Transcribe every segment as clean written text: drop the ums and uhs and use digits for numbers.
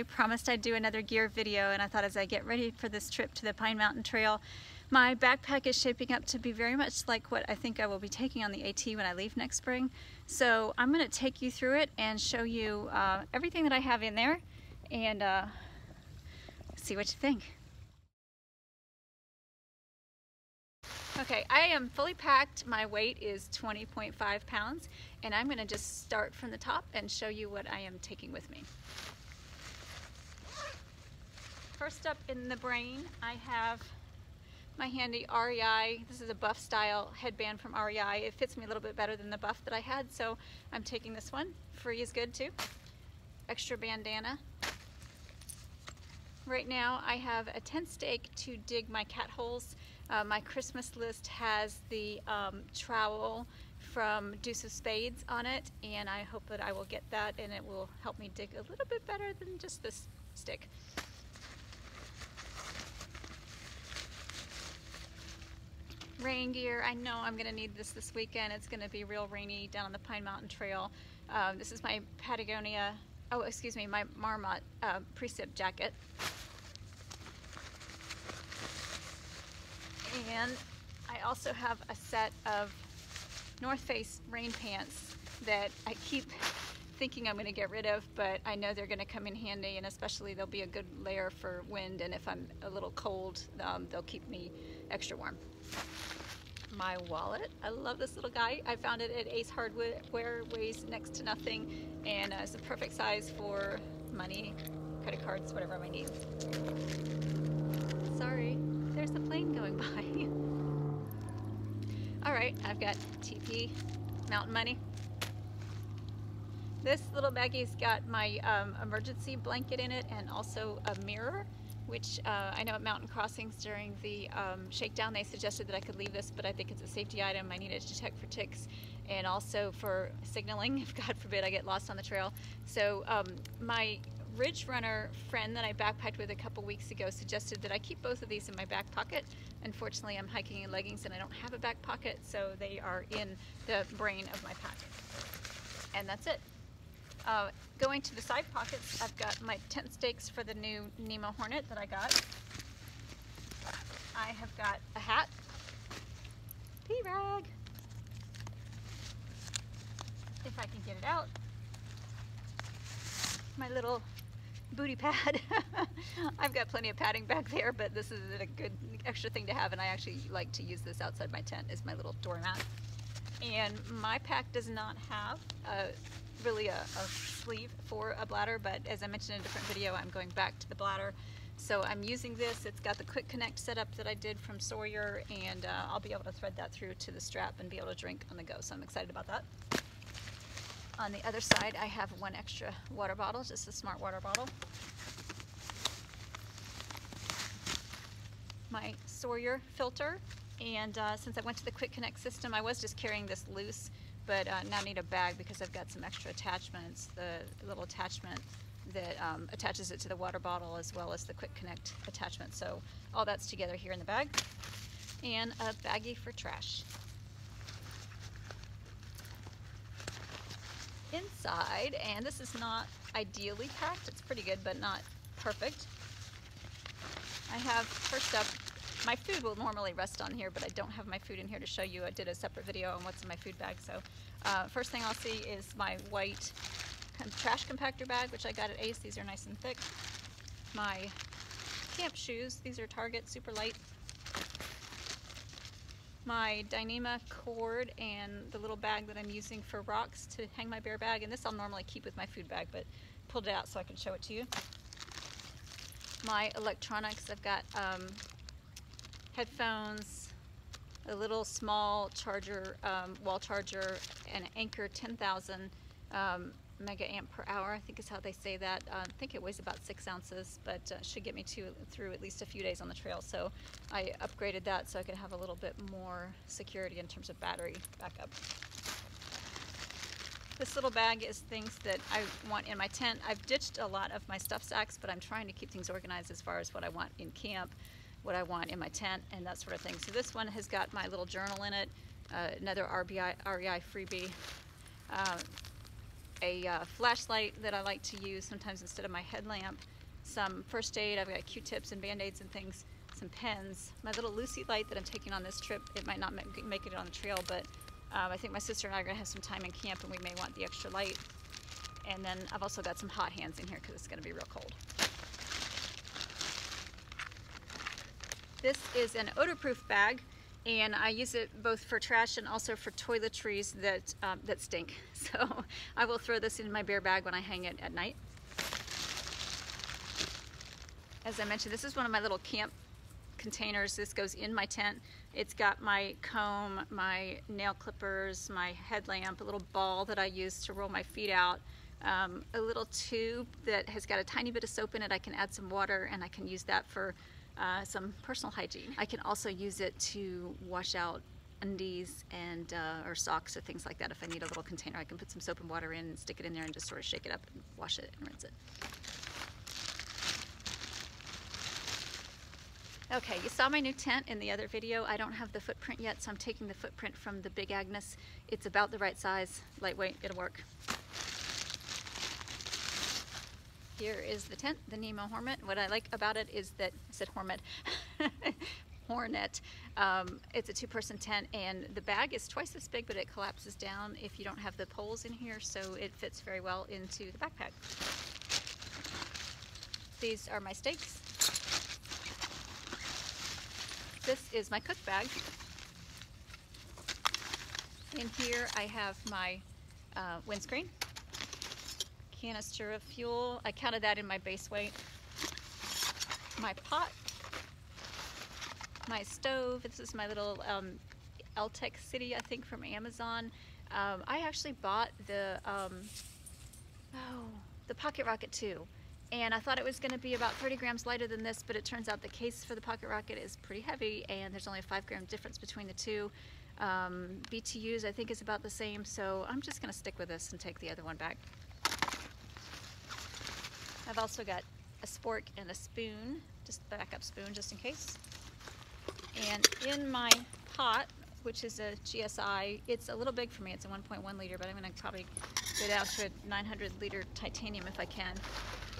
I promised I'd do another gear video, and I thought as I get ready for this trip to the Pine Mountain Trail, my backpack is shaping up to be very much like what I think I will be taking on the AT when I leave next spring. So I'm going to take you through it and show you everything that I have in there and see what you think. Okay, I am fully packed. My weight is 20.5 pounds, and I'm going to just start from the top and show you what I am taking with me. First up in the brain, I have my handy REI. This is a buff style headband from REI. It fits me a little bit better than the buff that I had, so I'm taking this one. Free is good too. Extra bandana. Right now I have a tent stake to dig my cat holes. My Christmas list has the trowel from Deuce of Spades on it, and I hope that I will get that and it will help me dig a little bit better than just this stick. Rain gear, I know I'm going to need this weekend. It's going to be real rainy down on the Pine Mountain Trail. This is my Patagonia, my Marmot Precip jacket. And I also have a set of North Face rain pants that I keep thinking I'm going to get rid of, but I know they're going to come in handy, and especially they'll be a good layer for wind, and if I'm a little cold, they'll keep me extra warm. My wallet, I love this little guy. I found it at Ace Hardware, weighs next to nothing, and it's the perfect size for money, credit cards, whatever I might need. Sorry, there's a plane going by. All right, I've got TP, mountain money. This little baggie's got my emergency blanket in it and also a mirror, which I know at mountain crossings during the shakedown they suggested that I could leave this, but I think it's a safety item. I need it to detect for ticks and also for signaling if God forbid I get lost on the trail. So my Ridge Runner friend that I backpacked with a couple weeks ago suggested that I keep both of these in my back pocket. Unfortunately, I'm hiking in leggings and I don't have a back pocket, so they are in the brain of my pack. And that's it. Going to the side pockets, I've got my tent stakes for the new Nemo Hornet that I got. I have got a hat, pea rag, if I can get it out, my little booty pad. I've got plenty of padding back there, but this is a good extra thing to have, and I actually like to use this outside my tent as my little doormat. And my pack does not have really a sleeve for a bladder, but as I mentioned in a different video, I'm going back to the bladder. So I'm using this. It's got the quick connect setup that I did from Sawyer, and I'll be able to thread that through to the strap and be able to drink on the go. So I'm excited about that. On the other side, I have one extra water bottle, just a smart water bottle. My Sawyer filter, and since I went to the quick connect system, I was just carrying this loose, but now I need a bag because I've got some extra attachments. The little attachment that attaches it to the water bottle as well as the quick connect attachment. So all that's together here in the bag. And a baggie for trash. Inside, and this is not ideally packed, it's pretty good but not perfect. I have, first up, my food will normally rest on here, but I don't have my food in here to show you. I did a separate video on what's in my food bag. So first thing I'll see is my white trash compactor bag, which I got at Ace. These are nice and thick. My camp shoes, these are Target, super light. My Dyneema cord and the little bag that I'm using for rocks to hang my bear bag, and this I'll normally keep with my food bag, but pulled it out so I can show it to you. My electronics, I've got headphones, a little small charger, wall charger, an Anker 10,000 mega amp per hour, I think is how they say that. I think it weighs about 6 ounces, but should get me through at least a few days on the trail. So I upgraded that so I could have a little bit more security in terms of battery backup. This little bag is things that I want in my tent. I've ditched a lot of my stuff sacks, but I'm trying to keep things organized as far as what I want in camp, what I want in my tent, and that sort of thing. So this one has got my little journal in it, another REI freebie. a flashlight that I like to use sometimes instead of my headlamp, some first aid, I've got Q-tips and Band-Aids and things, some pens, my little Lucy light that I'm taking on this trip. It might not make it on the trail, but I think my sister and I are going to have some time in camp and we may want the extra light. And then I've also got some hot hands in here because it's going to be real cold. This is an odor-proof bag, and I use it both for trash and also for toiletries that stink. So I will throw this in my bear bag when I hang it at night. As I mentioned, this is one of my little camp containers. This goes in my tent. It's got my comb, my nail clippers, my headlamp, a little ball that I use to roll my feet out, a little tube that has got a tiny bit of soap in it. I can add some water and I can use that for some personal hygiene. I can also use it to wash out undies and or socks or things like that. If I need a little container, I can put some soap and water in and stick it in there and just sort of shake it up and wash it and rinse it. Okay, you saw my new tent in the other video. I don't have the footprint yet, so I'm taking the footprint from the Big Agnes. It's about the right size, lightweight, it'll work. Here is the tent, the Nemo Hornet. What I like about it is that, I said Hornet, Hornet. It's a two-person tent, and the bag is twice this big, but it collapses down if you don't have the poles in here, so it fits very well into the backpack. These are my stakes. This is my cook bag. In here I have my windscreen, canister of fuel. I counted that in my base weight. My pot, my stove. This is my little Eltec City, I think, from Amazon. I actually bought the Pocket Rocket 2. And I thought it was going to be about 30 grams lighter than this, but it turns out the case for the Pocket Rocket is pretty heavy, and there's only a 5-gram difference between the two. BTUs I think is about the same, so I'm just going to stick with this and take the other one back. I've also got a spork and a spoon, just a backup spoon just in case. And in my pot, which is a GSI, it's a little big for me. It's a 1.1 liter, but I'm going to probably go down to a 900 liter titanium if I can.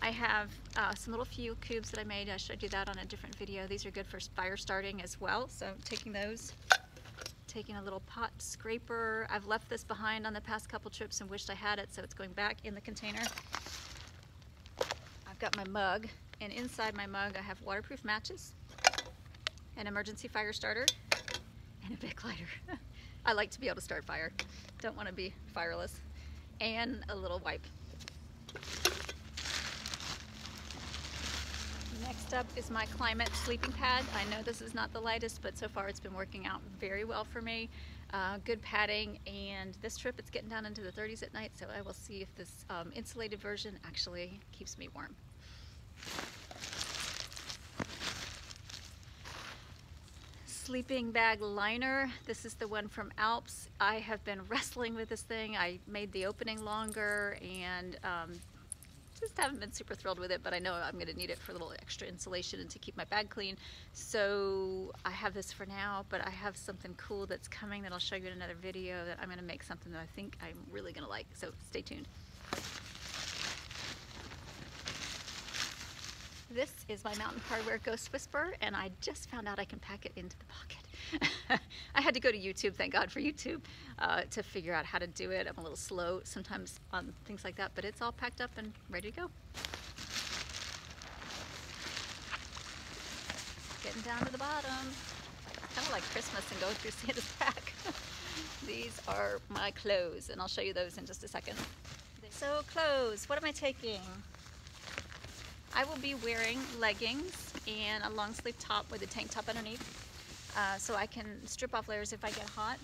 I have some little fuel cubes that I made. I showed you that on a different video. These are good for fire starting as well, so I'm taking those. Taking a little pot scraper. I've left this behind on the past couple trips and wished I had it, so it's going back in the container. I've got my mug, and inside my mug I have waterproof matches, an emergency fire starter, and a big lighter. I like to be able to start fire. Don't want to be fireless. And a little wipe. Next up is my Klymit sleeping pad. I know this is not the lightest, but so far it's been working out very well for me. Good padding, and this trip it's getting down into the 30s at night, so I will see if this insulated version actually keeps me warm. Sleeping bag liner. This is the one from Alps. I have been wrestling with this thing. I made the opening longer and just haven't been super thrilled with it, but I know I'm going to need it for a little extra insulation and to keep my bag clean. So I have this for now, but I have something cool that's coming that I'll show you in another video that I'm going to make something that I think I'm really going to like. So stay tuned. This is my Mountain Hardwear Ghost Whisperer, and I just found out I can pack it into the pocket. I had to go to YouTube, thank God for YouTube, to figure out how to do it. I'm a little slow sometimes on things like that, but it's all packed up and ready to go. Getting down to the bottom. Kind of like Christmas and going through Santa's pack. These are my clothes, and I'll show you those in just a second. So clothes, what am I taking? I will be wearing leggings and a long sleeve top with a tank top underneath, so I can strip off layers if I get hot.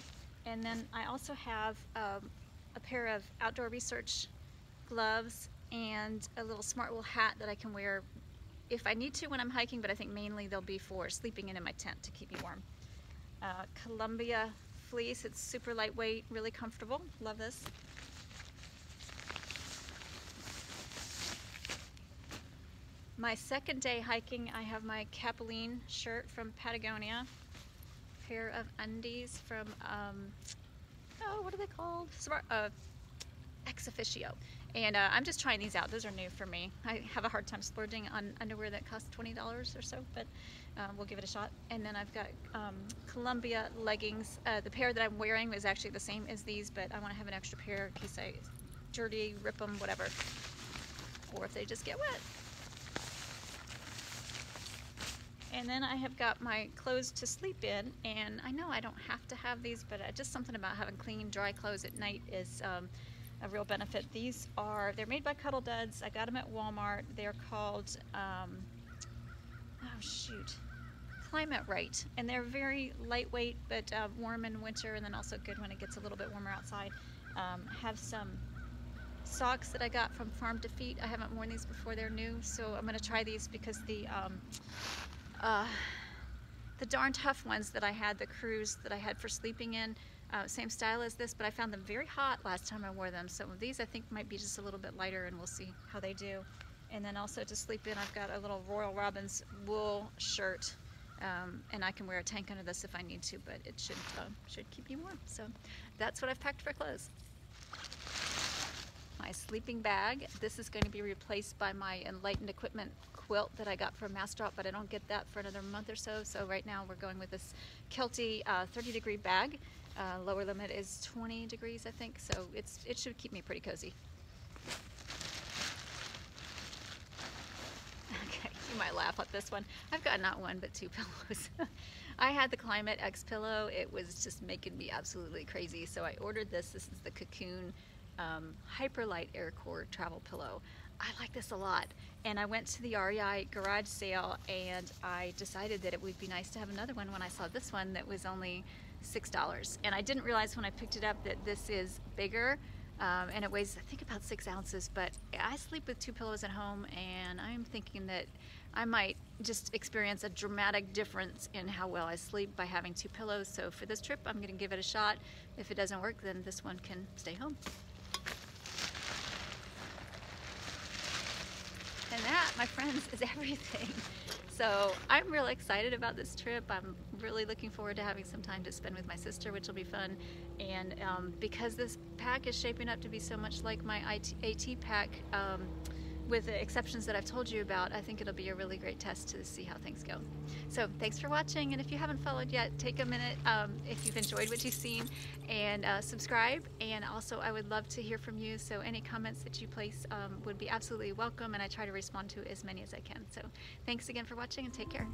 And then I also have a pair of outdoor research gloves and a little smart wool hat that I can wear if I need to when I'm hiking, but I think mainly they'll be for sleeping in my tent to keep me warm. Columbia fleece, it's super lightweight, really comfortable, love this. My second day hiking, I have my Capilene shirt from Patagonia, pair of undies from, oh, what are they called? Ex Officio. And I'm just trying these out. Those are new for me. I have a hard time splurging on underwear that costs $20 or so, but we'll give it a shot. And then I've got Columbia leggings. The pair that I'm wearing is actually the same as these, but I want to have an extra pair in case I dirty, rip them, whatever. Or if they just get wet. And then I have got my clothes to sleep in, and I know I don't have to have these, but just something about having clean, dry clothes at night is a real benefit. These they're made by Cuddle Duds. I got them at Walmart. They're called, Klymit Right, and they're very lightweight, but warm in winter, and then also good when it gets a little bit warmer outside. Have some socks that I got from Farm to Feet. I haven't worn these before. They're new, so I'm going to try these because the Darn Tough ones that I had, the crews that I had for sleeping in, same style as this, but I found them very hot last time I wore them. So these I think might be just a little bit lighter, and we'll see how they do. And then also to sleep in, I've got a little Royal Robins wool shirt, and I can wear a tank under this if I need to, but it should keep me warm. So that's what I've packed for clothes. My sleeping bag. This is going to be replaced by my Enlightened Equipment quilt that I got from Mass Drop, but I don't get that for another month or so. So right now we're going with this Kelty 30-degree bag. Lower limit is 20 degrees, I think, so it should keep me pretty cozy. Okay, you might laugh at this one. I've got not one, but two pillows. I had the Klymit X pillow. It was just making me absolutely crazy, so I ordered this. This is the Cocoon Hyperlight Air Core travel pillow. I like this a lot, and I went to the REI garage sale, and I decided that it would be nice to have another one when I saw this one that was only $6. And I didn't realize when I picked it up that this is bigger, and it weighs, I think, about 6 ounces, but I sleep with 2 pillows at home, and I'm thinking that I might just experience a dramatic difference in how well I sleep by having 2 pillows. So for this trip, I'm going to give it a shot. If it doesn't work, then this one can stay home. And that, my friends, is everything. So I'm really excited about this trip. I'm really looking forward to having some time to spend with my sister, which will be fun. And because this pack is shaping up to be so much like my AT pack, with the exceptions that I've told you about, I think it'll be a really great test to see how things go. So thanks for watching, and if you haven't followed yet, take a minute if you've enjoyed what you've seen, and subscribe. And also I would love to hear from you, so any comments that you place would be absolutely welcome, and I try to respond to as many as I can. So thanks again for watching, and take care.